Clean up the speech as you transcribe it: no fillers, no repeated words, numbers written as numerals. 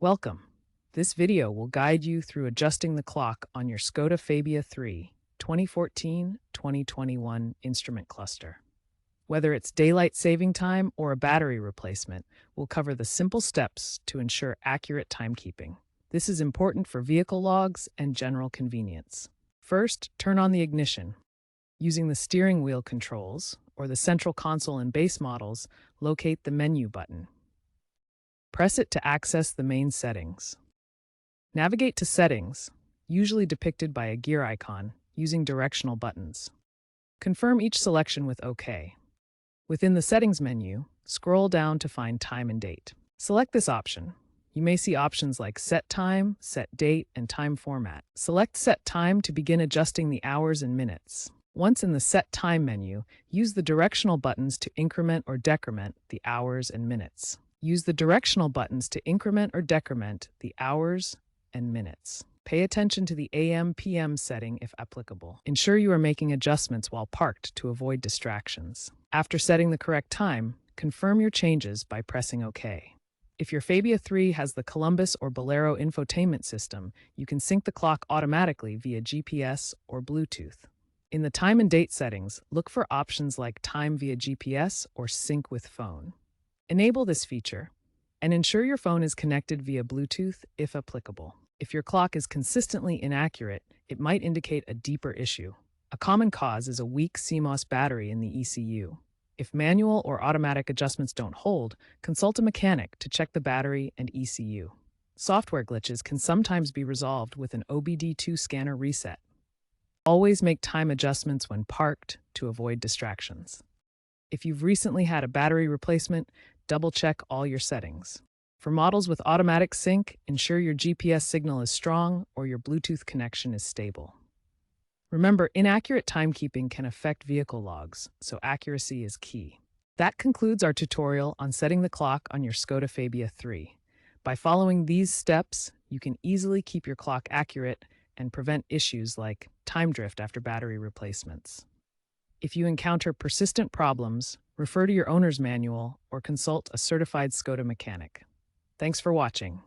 Welcome. This video will guide you through adjusting the clock on your Skoda Fabia III 2014-2021 instrument cluster. Whether it's daylight saving time or a battery replacement, we'll cover the simple steps to ensure accurate timekeeping. This is important for vehicle logs and general convenience. First, turn on the ignition. Using the steering wheel controls or the central console in base models, locate the menu button. Press it to access the main settings. Navigate to Settings, usually depicted by a gear icon, using directional buttons. Confirm each selection with OK. Within the Settings menu, scroll down to find Time and Date. Select this option. You may see options like Set Time, Set Date, and Time Format. Select Set Time to begin adjusting the hours and minutes. Once in the Set Time menu, use the directional buttons to increment or decrement the hours and minutes. Use the directional buttons to increment or decrement the hours and minutes. Pay attention to the AM/PM setting if applicable. Ensure you are making adjustments while parked to avoid distractions. After setting the correct time, confirm your changes by pressing OK. If your Fabia III has the Columbus or Bolero infotainment system, you can sync the clock automatically via GPS or Bluetooth. In the time and date settings, look for options like Time via GPS or Sync with Phone. Enable this feature and ensure your phone is connected via Bluetooth if applicable. If your clock is consistently inaccurate, it might indicate a deeper issue. A common cause is a weak CMOS battery in the ECU. If manual or automatic adjustments don't hold, consult a mechanic to check the battery and ECU. Software glitches can sometimes be resolved with an OBD2 scanner reset. Always make time adjustments when parked to avoid distractions. If you've recently had a battery replacement, double-check all your settings. For models with automatic sync, ensure your GPS signal is strong or your Bluetooth connection is stable. Remember, inaccurate timekeeping can affect vehicle logs, so accuracy is key. That concludes our tutorial on setting the clock on your Skoda Fabia III. By following these steps, you can easily keep your clock accurate and prevent issues like time drift after battery replacements. If you encounter persistent problems, refer to your owner's manual or consult a certified Skoda mechanic. Thanks for watching.